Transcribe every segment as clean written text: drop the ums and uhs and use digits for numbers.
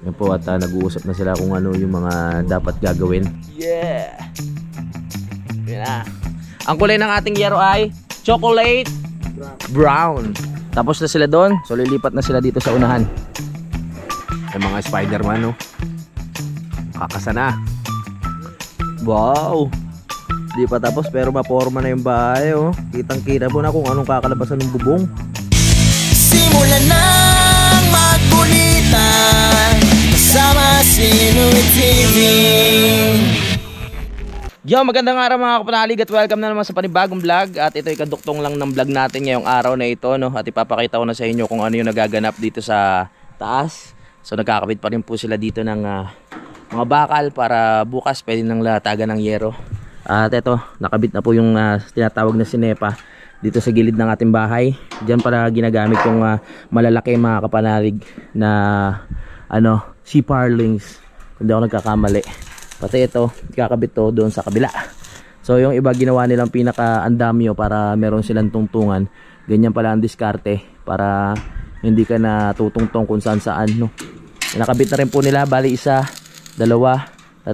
Yan po at nag-uusap na sila kung ano yung mga dapat gagawin. Yeah! Yan na. Ang kulay ng ating yero ay chocolate brown. Tapos na sila doon. So lilipat na sila dito sa unahan. Yung mga Spider-Man, no? Kakasa na. Wow! Di pa tapos pero maporma na yung bahay, oh. Kitang-kita po na kung anong kakalabasan ng bubong. Simulan ng magkulitan kasama si Louie TV. Yo, magandang araw mga kapanalig at welcome na naman sa panibagong vlog. At ito ay kaduktong lang ng vlog natin ngayong araw na ito, no? At ipapakita ko na sa inyo kung ano yung nagaganap dito sa taas. So nagkakabit pa rin po sila dito ng mga bakal para bukas pwede nang latagan ng yero. At ito, nakabit na po yung tinatawag na sinepa dito sa gilid ng ating bahay. Diyan para ginagamit yung malalaki mga kapanalig na C-Parlings. Hindi ako nagkakamali. Pati ito, kakabit to doon sa kabila. So yung iba ginawa nilang pinaka-andamyo para meron silang tungtungan. Ganyan pala ang diskarte para hindi ka na tutungtong kung saan saan, no? Nakabit na rin po nila, bali 1, 2, 3, 4, 5, 6,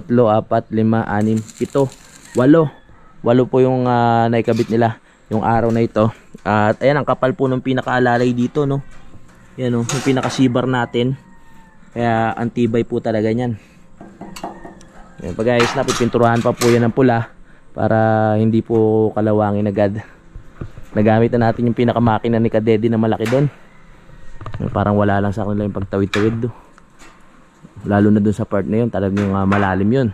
7, 8 po yung naikabit nila yung araw na ito. At ayan, ang kapal po ng pinakaalalay dito, no? Yan, no? Yung pinakasibar natin. Kaya antibay po talaga yan. Yan pa guys, napipinturahan pa po yan ng pula para hindi po kalawangin agad. Nagamit na natin yung pinakamakina ni Kadede na malaki doon. Parang wala lang sa kanila yung pagtawid-tawid do. Lalo na doon sa part na yun, talagang malalim yun.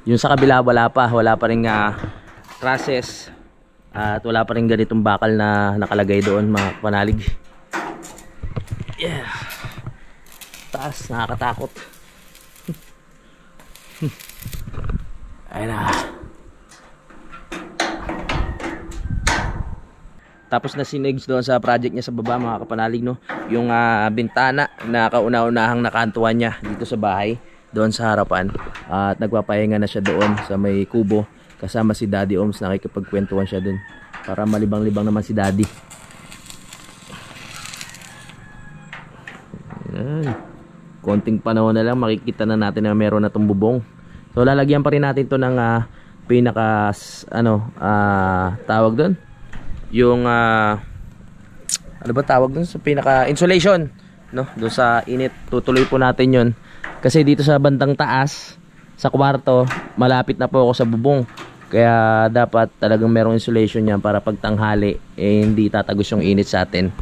Yung sa kabila wala pa rin trusses at wala pa rin ganitong bakal na nakalagay doon mga panalig. Yeah. Taas, nakakatakot. Ayun na. Tapos na si Negs doon sa project niya sa baba mga kapanalig, no? Yung bintana na kauna-unahang nakantuan niya dito sa bahay doon sa harapan. At nagpapahinga na siya doon sa may kubo kasama si Daddy Oms. Nakikipagkwentuhan siya doon para malibang-libang naman si Daddy. Ayan. Konting panahon na lang makikita na natin na meron na itong bubong. So lalagyan pa rin natin to ng pinaka tawag doon yung ano ba tawag doon sa pinaka insulation, no? Doon sa init tutuloy po natin yon. Kasi dito sa bandang taas sa kwarto malapit na po ako sa bubong. Kaya dapat talagang merong insulation yan para pag tanghali hindi tatagos yung init sa atin.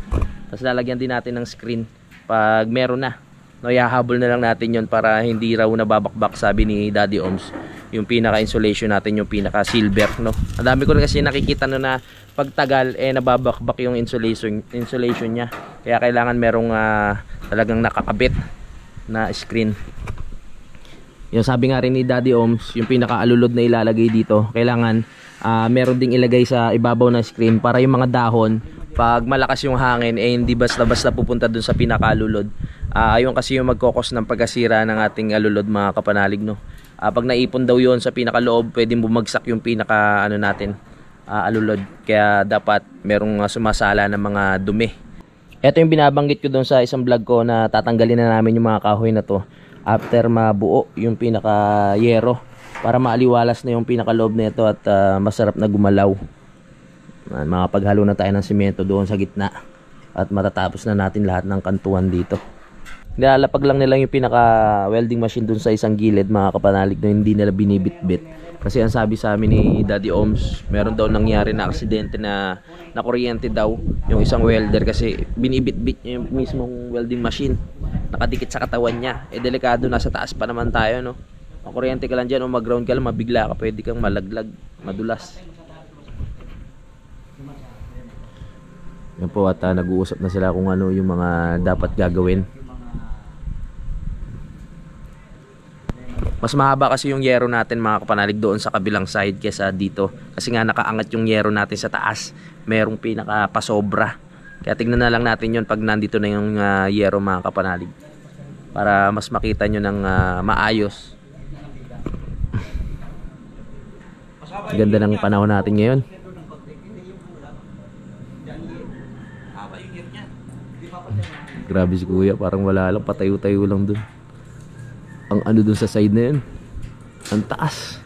Tapos lalagyan din natin ng screen pag meron na, no? Ihahabol na lang natin yon para hindi raw nababakbak, sabi ni Daddy Oms, yung pinaka insulation natin, yung pinaka silver, no? Ang dami ko rin kasi nakikita no na pagtagal nababakbak yung insulation niya. Kaya kailangan merong talagang nakakabit na screen. Yung sabi nga rin ni Daddy Oms, yung pinaka-alulod na ilalagay dito, kailangan meron ding ilagay sa ibabaw ng screen para yung mga dahon pag malakas yung hangin hindi basta-basta pupunta dun sa pinaka-alulod. Ayun kasi yung magkokos ng pagkasira ng ating alulod mga kapanalig, no? Pag naipon daw yon sa pinaka-loob, pwedeng bumagsak yung pinaka natin alulod. Kaya dapat merong sumasala ng mga dumi. Ito yung binabanggit ko doon sa isang vlog ko na tatanggalin na namin yung mga kahoy na to after mabuo yung pinaka yero para maaliwalas na yung pinaka loob na ito at masarap na gumalaw. Makapaghalo na tayo ng simento doon sa gitna at matatapos na natin lahat ng kantuan dito. Nilalapag lang nila yung pinaka welding machine doon sa isang gilid mga kapanalig na hindi nila binibitbit. Kasi ang sabi sa amin ni Daddy Oms, meron daw nangyari na aksidente na kuryente daw yung isang welder kasi binibitbit niya yung mismong welding machine. Nakadikit sa katawan niya. Delikado, nasa taas pa naman tayo, no? Makuryente ka lang dyan o mag-ground ka lang, mabigla ka, pwede kang malaglag, madulas. Yan po at nag-uusap na sila kung ano yung mga dapat gagawin. Mas mahaba kasi yung yero natin mga kapanalig doon sa kabilang side kesa dito. Kasi nga nakaangat yung yero natin sa taas. Merong pinaka pasobra. Kaya tignan na lang natin yun pag nandito na yung yero mga kapanalig. Para mas makita nyo ng maayos. Ganda ng panahon natin ngayon. Grabe si kuya, parang wala lang, patayo-tayo lang dun. Ang ano dun sa side na yun, ang taas.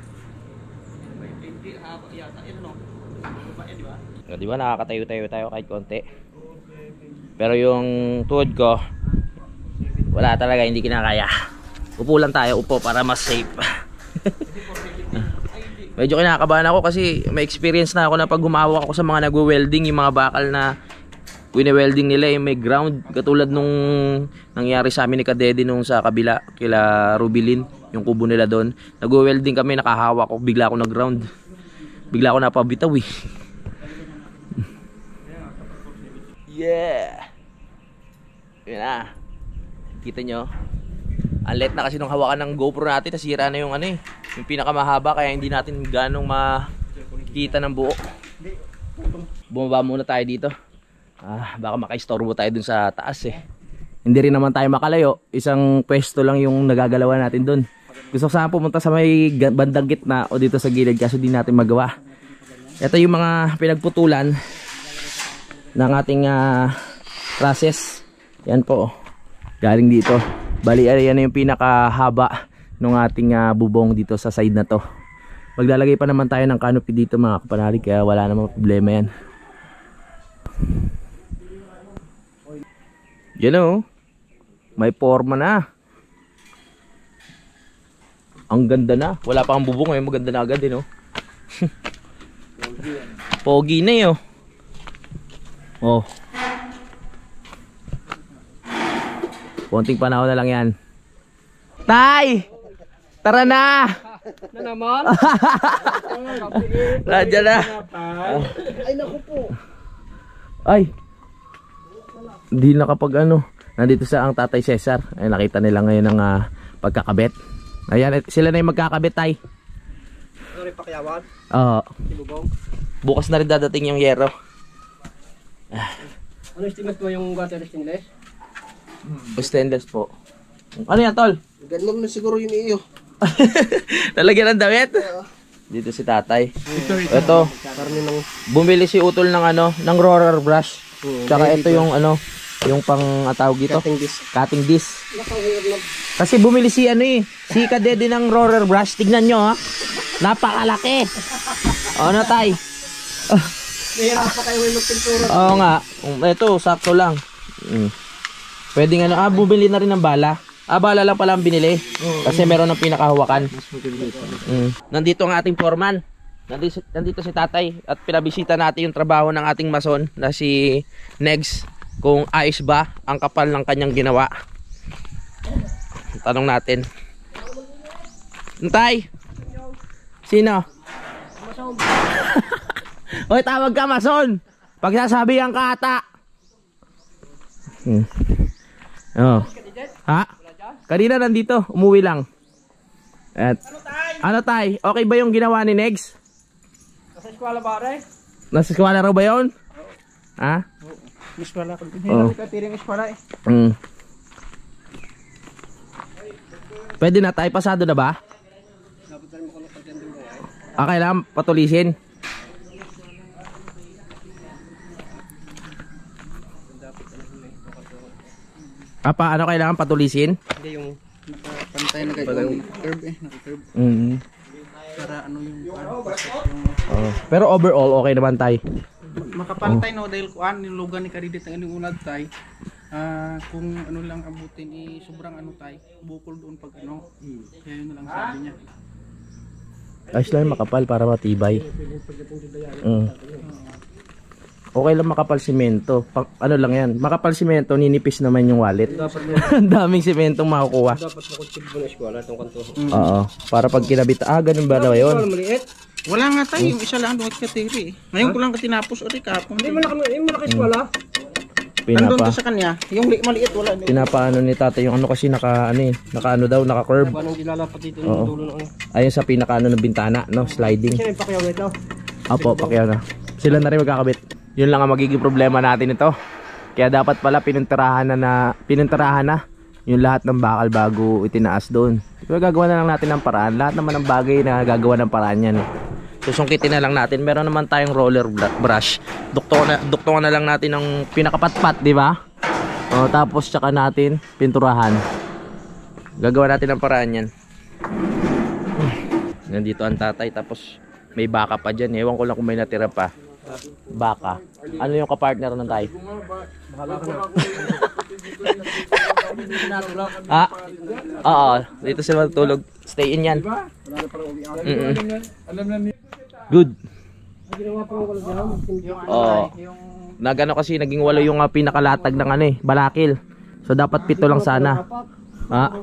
Di ba nakakatayo-tayo tayo kahit konti. Pero yung tuhod ko, wala talaga, hindi kinakaya. Upo lang tayo, upo para mas safe. Medyo kinakabahan ako kasi may experience na ako na pag humawak ako sa mga nagwe-welding, yung mga bakal na wine-welding nila yung may ground, katulad nung nangyari sa amin ni Kadede nung sa kabila kila Rubilin, yung kubo nila doon. Nagwe-welding kami, nakahawak ako, bigla ako nag-ground. Bigla ako napabitaw eh. Yeah. Yun na. Kita nyo, ang light na kasi nung hawakan ng GoPro natin, nasira na yung ano eh, yung pinakamahaba, kaya hindi natin ganong makikita ng buo. Bumaba muna tayo dito. Baka makaistorbo tayo dun sa taas eh. Hindi rin naman tayo makalayo. Isang pwesto lang yung nagagalawan natin dun. Gusto ko sana pumunta sa may bandang gitna o dito sa gilid, kasi di natin magawa. Ito yung mga pinagputulan ng ating process. Yan po, galing dito. Bali, yan yung pinakahaba ng ating bubong dito sa side na to. Maglalagay pa naman tayo ng canopy dito mga kapanalig, kaya wala namang problema yan. Yan o, may forma na. Ang ganda na. Wala pa ang bubong eh, maganda na agad eh no. Pogi na yun. Oh, konting panahon na lang yan. Tay! Tara na! Na naman? Radya na. Ay naku po. Ay, hindi nakapag ano. Nandito sa ang Tatay Cesar. Ay, nakita nila ngayon ang pagkakabit. Ayan, sila na yung magkakabit, Tay. Ano rin pakyawan? Oo. Ibubong. Bukas na rin dadating yung yero. Ano estimate mo yung water stainless? Stainless po. Ano yan, Tol? Ganun na siguro yung iyo. Talagyan ng damit? Dito si Tatay. Ito, bumili si Utol ng ano, ng roller brush. Tsaka ito yung ano, yung pang tawag dito, cutting disc. Kasi bumili si ano eh, si Kadede ng roller brush. Tignan nyo ha, napakalaki. Ano Tay? Nahirap pa kayo may magpintura. Oo nga, ito sakto lang. Pwedeng ano, bumili na rin ng bala. Bala lang pala ang binili. Kasi meron ng pinakahawakan. Nandito ang ating foreman. Nandito si Tatay. At pinabisita natin yung trabaho ng ating mason na si Negs. Kung ayos ba ang kapal ng kanyang ginawa. Tanong natin. Tay! Sino? Mason. Hoy, tawag ka mason! Pag sasabihan ka ata. Oh. Ha? Kanina nandito, umuwi lang. At ano Tay? Okay ba yung ginawa ni Negs? Nasa eskwela ba rin? Nasa eskwela raw ba yun? Ha? Eskwela ko. Hindi ka tiring eskwela eh. Pwede na Tay, pasado na ba? Kailangan patulisin. Ano kailangan patulisin? Hindi yung nakapantay na kayo yung curve eh, naka-curve. Para ano yung Pero overall okay naman Tay. makapantay no dahil kuan yung lugar ni Kadidit ng inyong unag Tay. Kung ano lang abutin sobrang ano Tay, bukol doon pag ano. Kaya yun na lang sabi niya. Ayos lang makapal para matibay. Okay lang makapal simento. Ano lang yan, makapal simento, ninipis naman yung wallet. Ang daming simentong makukuha. Dapat makonsib mo na eskwela itong kanto. Oo, para pag kinabit, ganun ba na yun? Wala nga Tay, yung isa lang doon katiri. Ngayon ko lang katinapos o kahapon. Hindi mo na eskwela. Nandun to sa kanya, yung maliit wala. Pinapaano ni Tatay yung ano kasi naka daw, naka-curve. Paano ilalapat dito ng dulo ng ano? Ayun sa pinakaano ng bintana, no, sliding. Sino yung pakyaw ito? Opo, pakyaw na. Sila na rin magkakabit. Yun lang ang magiging problema natin ito. Kaya dapat pala pininturahan na yung lahat ng bakal bago itinaas doon. Pero gagawa na lang natin ng paraan. Lahat naman ng bagay na gagawa ng paraan yan. Susungkitin na lang natin. Meron naman tayong roller brush. Duktungan na lang natin ng pinakapatpat, di ba? Oh, tapos tsaka natin pinturahan. Gagawa natin ang paraan yan. Nandito ang tatay, tapos may baka pa dyan. Ewan ko lang kung may natira pa. Baka. Ano yung kapartner ng tay? Ah, oo. Dito sila matulog. Stay in yan. Good. Oh. Nagano kasi naging 8 yung pinakalatag ng ano eh, balakil. So dapat 7 lang sana. Ha?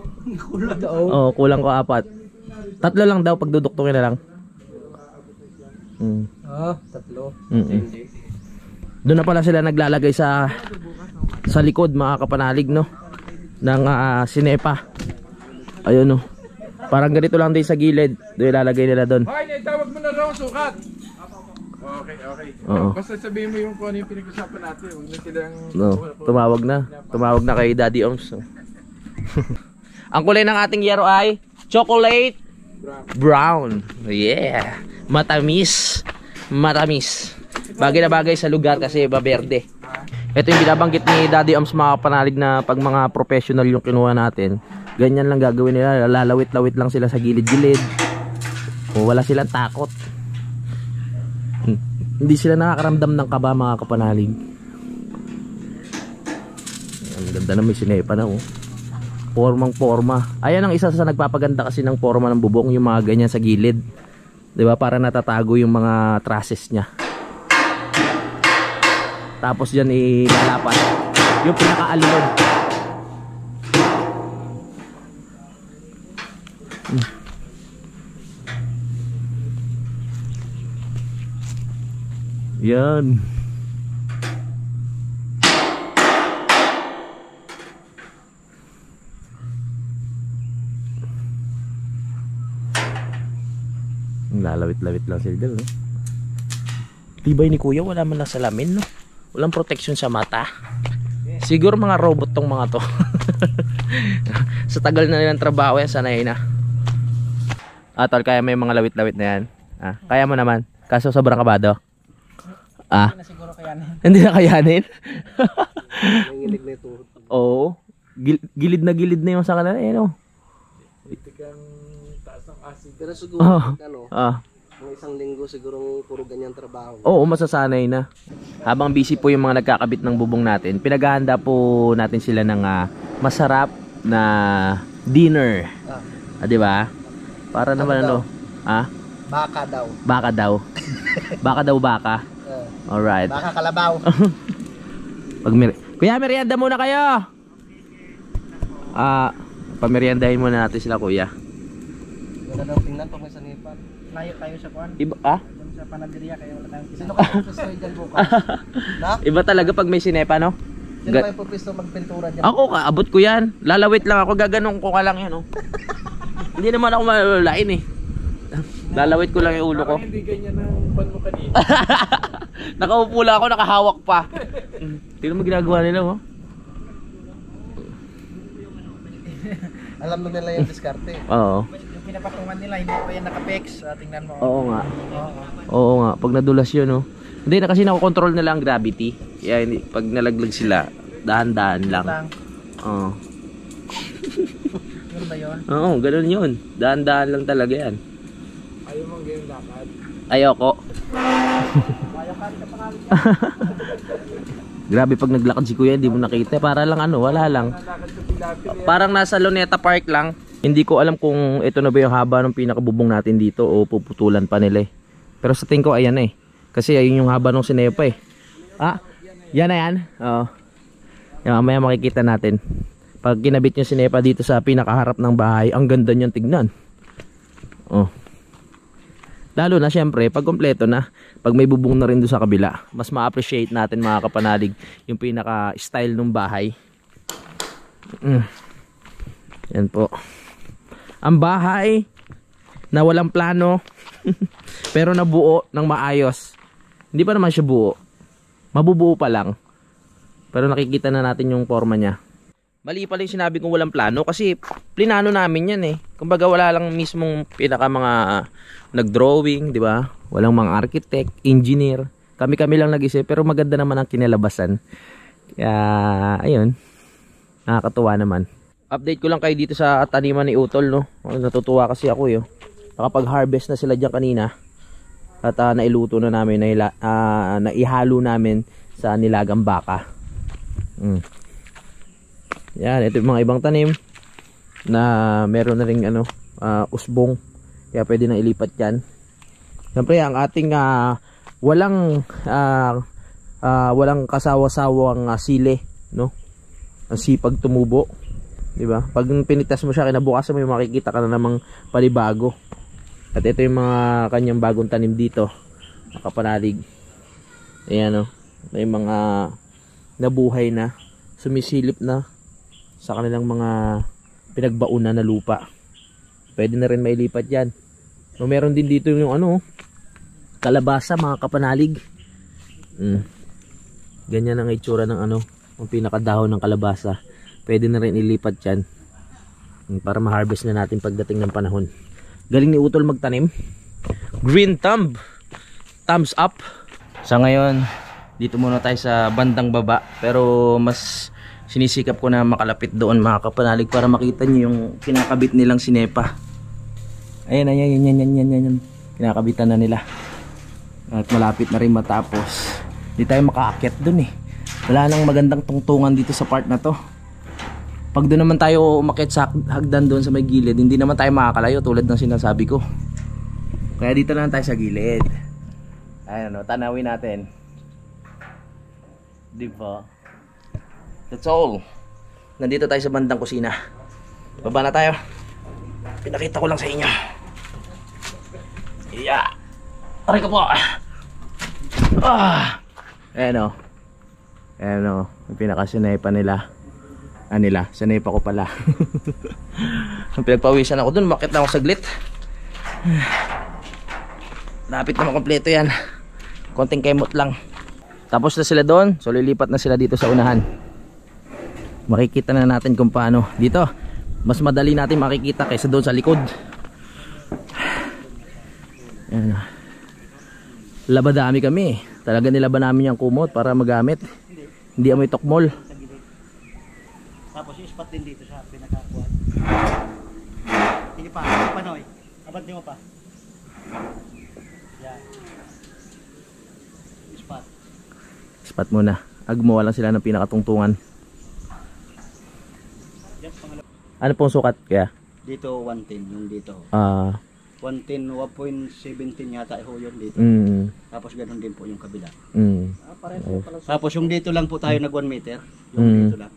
Oh, kulang ko 4. 3 lang daw, pagduduktukin na lang. Ah, 3. Doon na pala sila naglalagay sa likod, mga kapanalig, no, ng sinepa. Ayun, no. Parang ganito lang din sa gilid. Doon ilalagay nila doon. Hoy, tawag mo na raw sukat. Okay. Oo. Basta sabihin mo yung kung ano yung pinag-usapan natin. Huwag na silang... No, tumawag na kay Daddy Oms. Ang kulay ng ating yero ay chocolate brown. Yeah. Matamis. Bagay na bagay sa lugar kasi baberde. Ito yung binabanggit ni Daddy Oms, mga panalig, na pag mga professional yung kinuha natin, ganyan lang gagawin nila. Lalawit-lawit lang sila sa gilid-gilid. O wala silang takot. Hindi sila nakakaramdam ng kaba, mga kapanalig. Ang ganda na, may sinepa na, oh. Formang-forma. Ayan ang isa sa nagpapaganda kasi ng forma ng bubong, yung mga ganyan sa gilid. 'Di ba? Para natatago yung mga trusses niya. Tapos diyan ilalapat yung pinakaalunod. Yan. Lalawit-lawit lang sila dyan, no? Tibay ni kuya, wala man lang salamin, no? Walang protection sa mata. Siguro mga robot tong mga to. Sa tagal na nilang trabaho yan, sanay na. Tol, kaya may mga lawit-lawit na yan. Kaya mo naman, kaso sobrang kabado. Hindi na siguro kayanin. Hindi na kayanin? Nanginig na ito. Oo. Gilid na yung sa kanila, no? Pero siguro, mga isang linggo siguro puro ganyan trabaho. Oo, masasanay na. Habang busy po yung mga nagkakabit ng bubong natin, pinaghahanda po natin sila ng masarap na dinner. Di ba? Para naman ano? Baka daw. Baka daw. Baka. Alright. Baka kalabaw. Kuya, merienda muna kayo. Pameriendahin muna natin sila, kuya. Wala daw tingnan pag may sanipan. Layo tayo sa kuwan. Iba, Sa panaderia kayo wala tayong sino kayo pupisto dyan bukas? Na? Iba talaga pag may sinepa, no? Sino kayo pupisto magpintura dyan? Ako, kaabot ko yan. Lalawit lang ako, gaganong ko ka lang yan, no? Hindi naman ako malalain, eh. Lalawit ko lang yung ulo ko. Hindi ganyan ang pan mo kanina. Nakaupo lang ako, nakahawak pa. Tingnan mo ginagawa nila, oh. Alam na nila yung diskarte. Oo. Yung pinapatungan nila, hindi pa yan naka-pex. Tingnan mo. Oo nga. Oo nga, pag nadulas yun, no? Hindi na kasi nakokontrol nila ang gravity. Kaya hindi, pag nalaglag sila, dahan-dahan lang. Oo. Yun ba yun? Oo, ganun yun. Dahan-dahan lang talaga yan. Ayaw mong ganyan lakad. Ayoko. Ayaw ka rin na pangalit. Grabe pag naglakad si kuya, hindi mo nakita. Para lang ano, wala lang. Parang nasa Luneta Park lang. Hindi ko alam kung ito na ba yung haba ng pinakabubong natin dito o puputulan pa nila, eh. Pero sa tingin ko, ayan, eh. Kasi ayun yung haba ng sinepa, eh. Yan na yan. Oo. Yan, mamaya makikita natin. Pag kinabit yung sinepa dito sa pinakaharap ng bahay, ang ganda niyang tignan. Oh. Lalo na syempre, pag kompleto na, pag may bubong na rin doon sa kabila, mas ma-appreciate natin, mga kapanalig, yung pinaka-style ng bahay. Yan po. Ang bahay na walang plano, pero nabuo ng maayos. Hindi pa naman siya buo. Mabubuo pa lang. Pero nakikita na natin yung forma niya. Mali pala yung sinabi kong walang plano kasi plinano namin yan, eh. Kumbaga wala lang mismong pinaka mga nag-drawing, di ba? Walang mga architect, engineer. Kami lang nag-isip, pero maganda naman ang kinalabasan. Kaya ayun. Nakakatuwa naman. Update ko lang kayo dito sa taniman ni Utol, no? Natutuwa kasi ako eh. Nakapag-harvest na sila dyan kanina. At nailuto na namin, naihalo namin sa nilagang baka. Yan, ito yung mga ibang tanim na meron na ring usbong. Kaya pwede na ilipat yan. Siyempre, ang ating walang kasawa-sawang sili, no? Ang sipag tumubo, di ba? Pag pinitas mo siya, kinabukasan mo yung makikita ka na namang panibago. At ito yung mga kanyang bagong tanim dito, nakapanalig. Ayan, no? May mga nabuhay na, sumisilip na sa kanilang mga pinagbaunan na lupa. Pwede na rin mailipat yan. No, meron din dito yung kalabasa, mga kapanalig. Ganyan ang itsura ng ang pinakadahon ng kalabasa. Pwede na rin ilipat yan para ma-harvest na natin pagdating ng panahon. Galing ni Utol magtanim. Green thumb, thumbs up. Sa ngayon, dito muna tayo sa bandang baba, pero mas sinisikap ko na makalapit doon, mga kapanalig, para makita nyo yung kinakabit nilang sinepa. Ayan. Kinakabitan na nila. At malapit na rin matapos. Di tayo makaakyat dun eh. Wala nang magandang tungtungan dito sa part na to. Pag doon naman tayo umakyat sa hagdan doon sa may gilid, hindi naman tayo makakalayo tulad ng sinasabi ko. Kaya dito na lang tayo sa gilid. Ayan, tanawin natin. Diba? That's all. Nandito tayo sa bandang kusina. Baba na tayo. Pinakita ko lang sa inyo. Yeah. Aray ko po. Ayan o. Yung pinakasinepa nila. Sinepa ko pala. Pinagpawisan ako dun. Makit na ako saglit. Lapit naman kompleto yan. Konting kemot lang. Tapos na sila doon. So lilipat na sila dito sa unahan. Makikita na natin kung paano. Dito mas madali natin makikita kaysa doon sa likod. Ayan. Labadami kami. Talaga nilaban namin yung kumot para magamit. Hindi amoy tokmol. Tapos yung spot din dito sa pinakakuan. Hindi pa, Noy. Abad mo pa. Yan. Spot. Spot muna. Agmuha lang sila ng pinakatungtungan. Ano pong sukat kaya? Dito 110 yung dito. 110, 1.17 yata ho yun dito. Tapos ganoon din po yung kabila. Tapos yung dito lang po tayo nag 1 meter. Yung dito lang.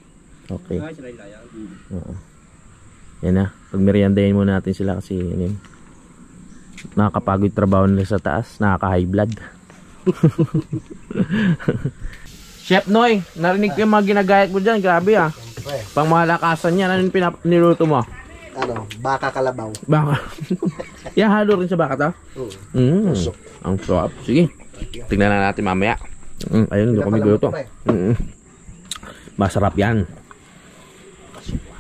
Okay. Yan na. Pag meriendahin muna natin sila kasi nakakapagod trabaho nila sa taas. Nakaka-high blood. Chef Noy, narinig ko yung mga ginagayat mo dyan. Grabe ah. Pang malakasan yan. Ano yung niluto mo? Baka kalabaw. Baka. Halo rin sa baka to? Ang sarap. Sige. Tingnan na natin mamaya. Ayun, hindi ko magluto. Masarap yan.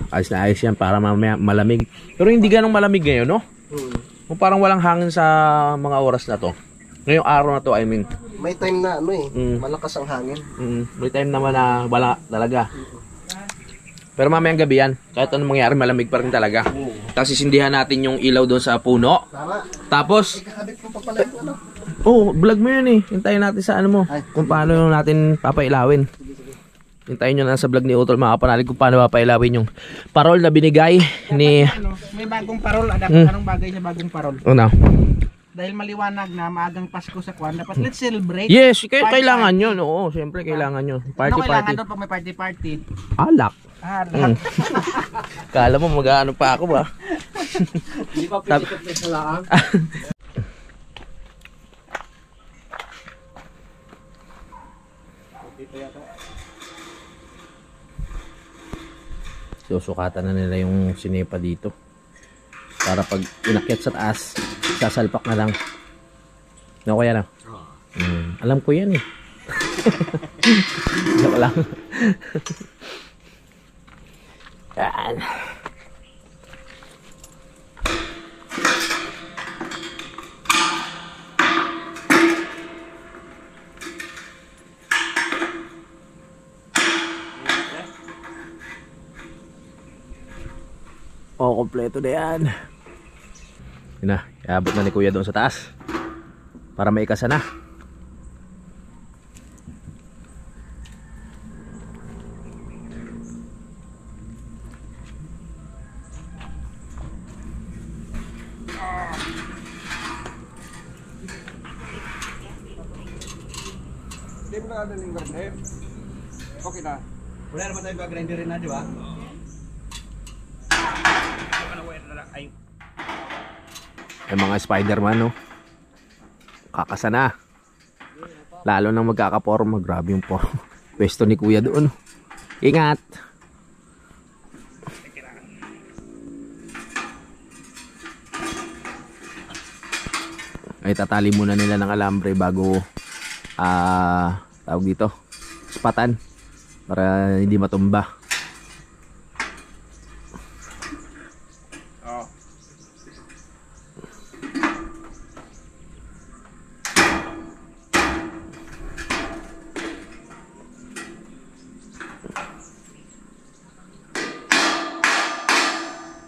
Ayos na ayos yan para mamaya malamig. Pero hindi ganong malamig ngayon, no? Kung parang walang hangin sa mga oras na to. Ngayong araw na to, I mean. May time na malakas ang hangin. May time naman na wala talaga. Pero mamayang gabi yan. Kahit anong mangyari, malamig pa rin talaga. Tapos sisindihan natin yung ilaw doon sa puno. Tapos, vlog mo yun eh. Hintayin natin sa ano mo. Kung paano natin papailawin. Hintayin nyo na sa vlog ni Utol, mga kapanalig, kung paano papailawin yung parol na binigay ni... May bagong parol. Anong bagay sa bagong parol? Dahil maliwanag na maagang Pasko sa kwan, dapat let's celebrate. Yes, kailangan yun. Oo, siyempre kailangan yun. Party. Kailangan doon pag may party? Alak. Alak. Kala mo mag-ano pa ako ba? Hindi pa pwede ka sa laang. Susukatan na nila yung sinepa dito. Para pag inakyat sa taas, sasalpak na lang. No, kaya na? Alam ko yan eh. Joke lang. Yan. O, kompleto na yan. Yun na, iabot na ni kuya doon sa taas para maikasa na. Hindi mo na daling grinder. Okay na. Wala naman tayong gagrinder rin na, di ba? Yung mga Spider-Man, no? Kakasa na. Lalo nang magkakaporma. Grabe yung porma. Pwesto ni kuya doon. Ingat! Ay, tatali muna nila ng alambre bago tawag dito, spatan, para hindi matumba.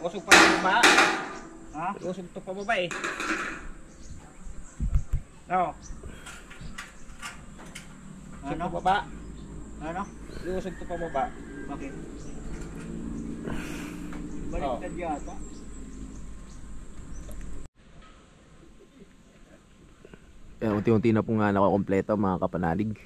Usog pa rin ba? Ha? Usog to pa ba eh? No. Usog pa baba? Ano? Usog to pa baba? Bakit? Baliktad yata. Unti-unti na po nga nakakompleto mga kapanalig.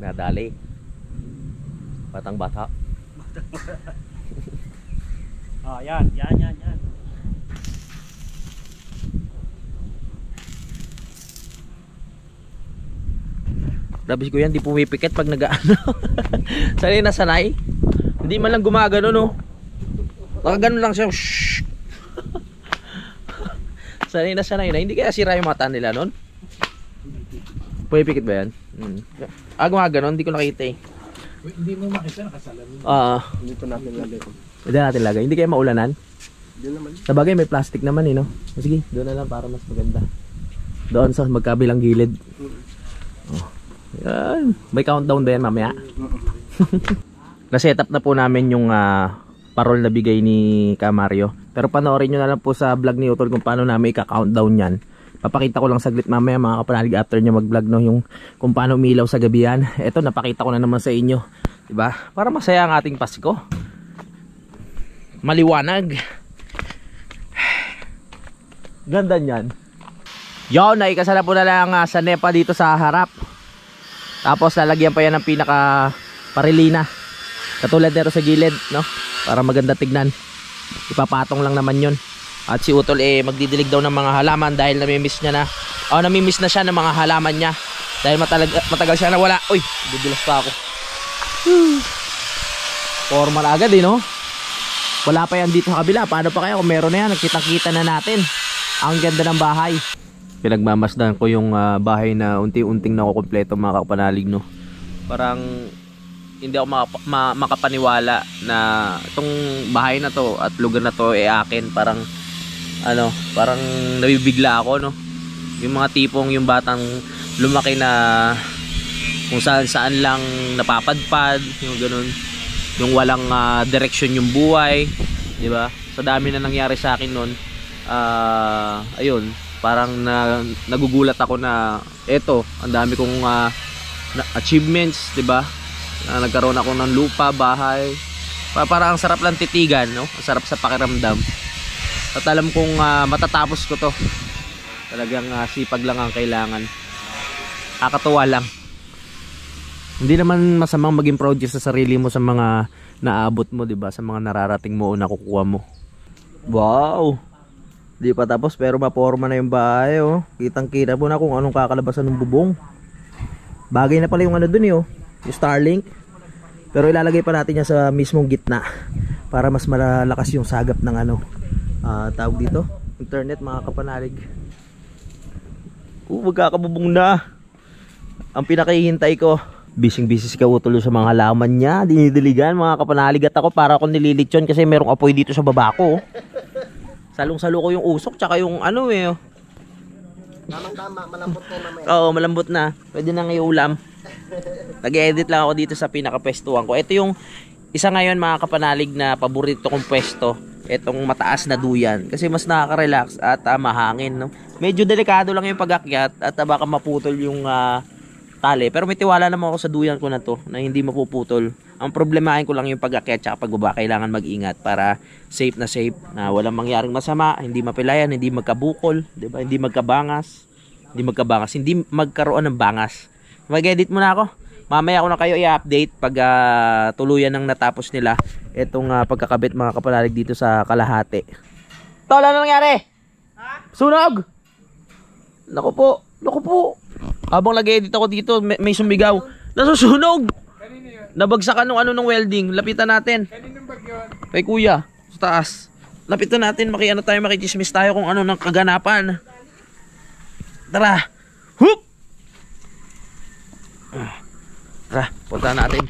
Nadali. Batang bata. Yan. Grabe si kuya, hindi pumipikit pag nag-ano. Sanay na sanay. Hindi man lang gumagano, no. Nakagano lang siya. Shhh. Sanay na sanay na. Hindi kaya sira yung mata nila nun? Pumipikit ba yan? Gumagano, hindi ko nakita eh. Hindi mo makita, nakasalamin. Dito natin lagay. Dito natin lagay. Hindi kaya maulanan? Doon naman. Sa bagay may plastic naman eh, no? Sige, doon na lang para mas maganda. Doon sa magkabilang gilid. Oh. Yan. May countdown ba yan mamaya? Na-setup na po namin yung parol na bigay ni Ka Mario. Pero panoorin nyo na lang po sa vlog ni Utol kung paano namin i-countdown yan. Papakita ko lang saglit mamaya mga kapanalig after nyo mag-vlog, no, yung kung paano umilaw sa gabi yan. Ito, napakita ko na naman sa inyo. Diba? Para masaya ang ating Pasko. Maliwanag. Ganda niyan. Yo, naikasa na po na lang sa NEPA dito sa harap. Tapos lalagyan pa yan ng pinaka parilina. Katulad nito sa gilid, no? Para maganda tignan. Ipapatong lang naman yun. At si Utol magdidilig daw ng mga halaman dahil namimiss niya na. Namimiss na siya ng mga halaman niya. Dahil matagal siya nawala. Uy, dudulas pa ako. Formal agad eh, no? Wala pa yan dito sa kabila. Paano pa kaya kung meron na yan? Nagkita-kita na natin. Ang ganda ng bahay. Pinagmamasdan ko yung bahay na unti-unting nakukumpleto mga kapanalig, no? Parang hindi ako makapaniwala na itong bahay na to at lugar na to akin. Parang parang nabibigla ako, no? Yung mga tipong yung batang lumaki na kung saan lang napapadpad, yung ganun, yung walang direksyon yung buhay, di ba? Sa dami na nangyari sa akin noon, ayun, parang nagugulat ako na eto, ang dami kong achievements, di ba? Nagkaroon ako ng lupa, bahay. Parang ang sarap lang titigan, no? Ang sarap sa pakiramdam. At alam kong matatapos ko to. Talagang sipag lang ang kailangan. Kakatuwa lang. Hindi naman masamang maging proud sa sarili mo sa mga naabot mo, 'di ba? Sa mga nararating mo o nakukuha mo. Wow. Di pa tapos pero maporma na yung bahay, oh. Kitang-kita mo na kung anong kakalabasan ng bubong. Bagay na pala yung dun eh, oh. Yung Starlink. Pero ilalagay pa natin yan sa mismong gitna para mas malalakas yung sagap ng tawag dito, internet mga kapanalig. Magkakabubong na. Ang pinakahihintay ko, Bising-busy si Kautulo sa mga halaman niya. Dinidiligan mga kapanaligat ako para akong nililitsyon kasi merong apoy dito sa baba ko. Salong-salo ko yung usok tsaka yung ano eh. Tama, malambot na mamaya. Oo, malambot na. Pwede nang iulam. Nag-edit lang ako dito sa pinaka-pwestuhan ko. Ito yung isa ngayon mga kapanalig na paborito kong pwesto. Itong mataas na duyan. Kasi mas nakaka-relax at mahangin. No? Medyo delikado lang yung pag-akyat at baka maputol yung tali. Pero may tiwala naman ako sa duyan ko na to na hindi mapuputol. Ang problemahin ko lang yung pag-akyat at pagbaba. Kailangan mag-ingat para safe na walang mangyaring masama, hindi mapilayan, hindi magkabukol, di ba? Hindi magkabangas, hindi magkaroon ng bangas. Mag-edit muna ako. Mamaya ko na kayo i-update pag tuluyan ng natapos nila itong pagkakabit mga kapanalig dito sa kalahati. Tol, ano nangyari? Sunog! Naku po. Habang nag-edit ako dito, may sumigaw. Nasusunog! Nabagsakan nung welding. Lapitan natin. Kaninong bag yun? Kay kuya, sa taas. Lapitan natin, makichismis tayo kung ano ng kaganapan. Tara. Hup! Tara, punta natin.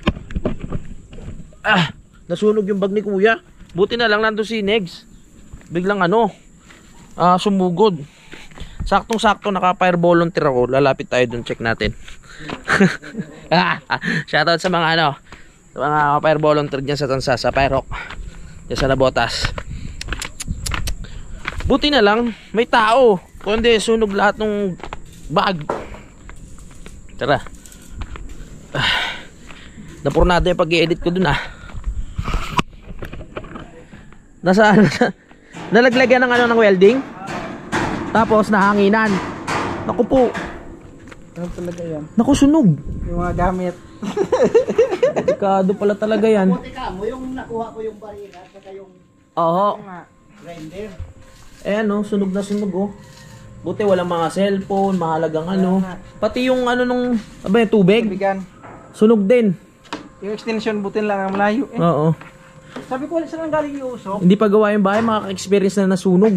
Nasunog yung bag ni kuya. Buti na lang nandun si Negs. Biglang sumugod. Saktong-sakto naka-fire volunteer ako. Lalapit tayo dun, check natin. Shoutout sa mga sa mga fire volunteer dyan sa Tansa, sa Pyrock, dyan sa Nabotas. Buti na lang may tao, kundi sunog lahat ng bag. Tara. Napurnado yung pag-i-edit ko dun nalaglagan ng ng welding. Tapos nahanginan. Naku po. Ano talaga yan? Naku, sunog. Yung mga gamit. Delikado pala talaga yan. Buti ka mo yung nakuha ko yung barina at saka yung Oo. grinder. Sunog na sunog Buti walang mga cellphone, mahalagang Pati yung nung yung tubig, Tubigan. sunog din. Yung extension butin lang ang malayo. Oo. Sabi ko, saan ang galing yung usok? Hindi pa gawa yung bahay, makaka-experience na nasunog.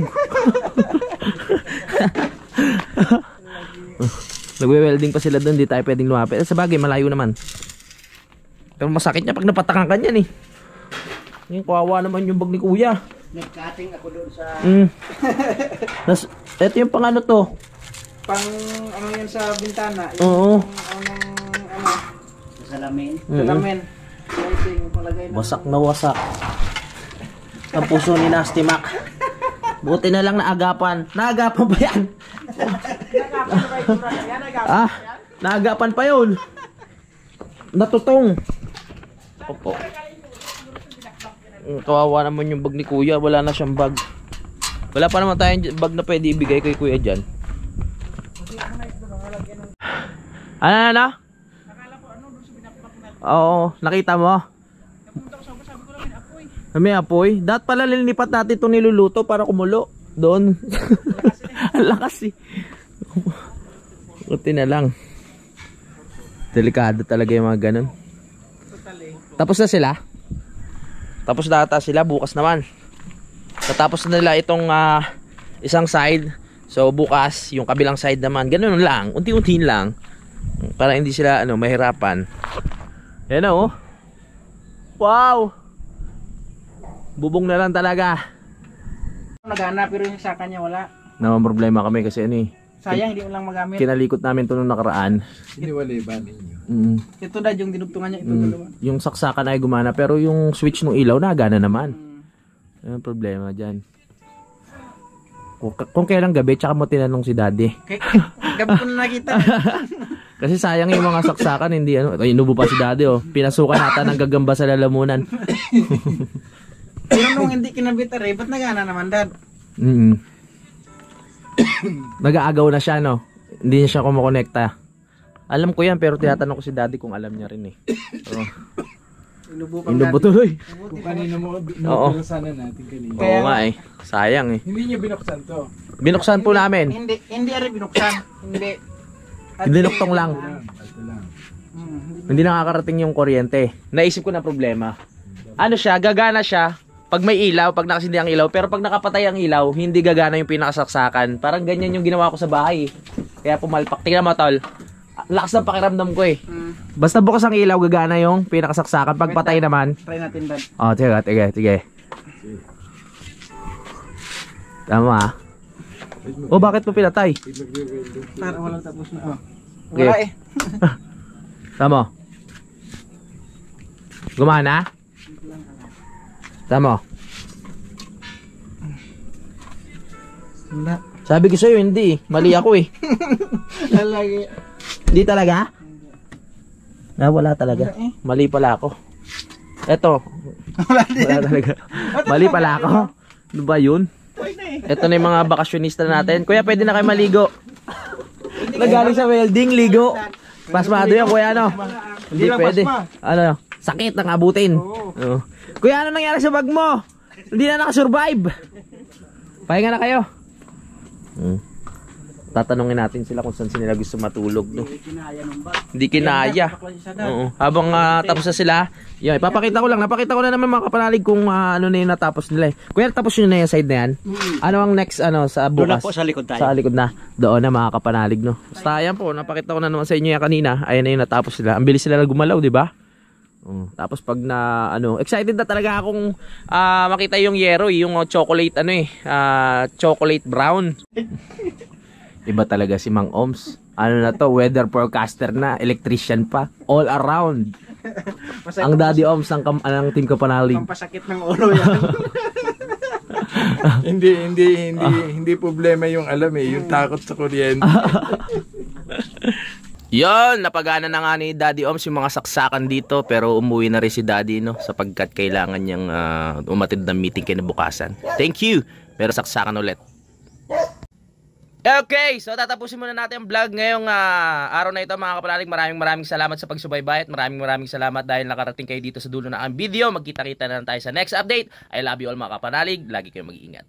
Nagwe-welding pa sila doon, di tayo pwedeng lumapit. Sa bagay, malayo naman. Pero masakit niya pag napatakan ka niyan Yung kawawa naman yung bag ni kuya. Nag-cutting ako doon sa Ito yung pang to. Pang yan sa bintana. Oo. sa salamin. Salamin. Yung palagay na. Wasak na wasak. Ang puso ni Nasty Mac. Buti na lang naagapan. Naagapan pa yan. Naagapan pa yun. Natutong. Opo. Kawawa naman yung bag ni kuya. Wala na siyang bag. Wala pa naman tayong bag na pwede ibigay kay kuya dyan. Ano? Oo, nakita mo? May apoy. Dapat pala lilipat natin itong niluluto para kumulo. Doon. Ang lakas Buti na lang. Delikado talaga yung mga ganun. Tapos na sila. Tapos na ata sila. Bukas naman. Tatapos na nila itong isang side. So bukas yung kabilang side naman. Ganun lang. Unti-unti lang. Para hindi sila mahirapan. Yan Wow. Bubong na lang talaga. Nagana pero yung sa kanya wala. Naman problema kami kasi Sayang hindi mo lang magamit. kinalikot namin ito nung nakaraan. Hiniwalay ba ninyo? Ito na yung dinugtungan niya ito dalawa. Yung saksakan ay gumana pero yung switch ng ilaw nagana naman. Yan ang problema dyan. Kung kailang gabi tsaka mo tinanong si daddy. Gabi ko na nakita. Kasi sayang yung mga saksakan hindi inubo pa si daddy pinasukan nata ng gagamba sa lalamunan. Pero nung hindi kinabit ba't nagana naman dad? Nag-aagaw na siya hindi niya siya kumukonekta. Alam ko yan pero tinatanong ko si daddy kung alam niya rin Inubo tuloy. Kung kanina mo, Oo. sana natin kanina. Oo nga sayang Hindi niya binuksan to. Binuksan po namin. Hindi rin binuksan. Hindi. Dinuktong lang. Ito lang. Hindi nakakarating yung kuryente. Naisip ko na problema. Gagana siya pag may ilaw, pag nakasindi ang ilaw, pero pag nakapatay ang ilaw, hindi gagana yung pinakasaksakan. Parang ganyan yung ginawa ko sa bahay. Kaya pumalpak. Tingnan mo tol. Lakas ng pakiramdam ko eh. Mm. Basta bukas ang ilaw, gagana yung pinakasaksakan. Pag patay naman. Try natin, Dad. Oh, sige. Tama ah. Oh, bakit mo pinatay? Para walang tapos na. Oh. Okay. Wala eh. Tama. Gumana? Tama. Wala. Sabi ko sa'yo, hindi. Mali ako eh. Lalagi. Hindi talaga? Wala talaga. Mali pala ako. Eto. Wala din. Wala talaga. Mali pala ako. Ano ba yun? Ito na yung mga bakasyonista natin. Kuya, pwede na kayo maligo. Nagaling sa welding, ligo. Pasmado yan, kuya, ano? Hindi pwede. Ano? Sakit ang abutin. Oo. Kuya, ano nangyari sa bag mo? Hindi na nakasurvive. Pahinga na kayo. Tatanungin natin sila kung saan sila gusto matulog, no? Hindi kinaya. Oo. Habang tapos na sila, yun, ipapakita ko lang. Napakita ko na naman mga kapanalig kung ano na yung natapos nila eh. Kuya, tapos yun na yung side na yan. Ano ang next sa bukas? Doon na po sa likod tayo. Sa likod na. Doon na mga kapanalig, no? Basta yan po, napakita ko na naman sa inyo yan kanina. Ayan na yung natapos sila. Ang bilis sila na gumalaw, di ba? Tapos pag na excited na talaga akong makita yung yero, yung chocolate chocolate brown. Iba talaga si Mang Oms. Ano na to, weather forecaster na, electrician pa, all around. Ang Daddy Oms ng team Kapanalig. Pampasakit ng ulo yan. hindi problema yung alam yung takot sa kuryente. Yon, napagana na nga ni Daddy Oms yung mga saksakan dito, pero umuwi na rin si Daddy, no, sapagkat kailangan niyang umatid ng meeting kinabukasan. Thank you, pero saksakan ulit. Okay, so tatapusin muna natin ang vlog ngayong araw na ito mga kapanalig. Maraming salamat sa pagsubaybay at maraming salamat dahil nakarating kayo dito sa dulo ng video. Magkita-kita na lang tayo sa next update. I love you all mga kapanalig. Lagi kayong mag-iingat.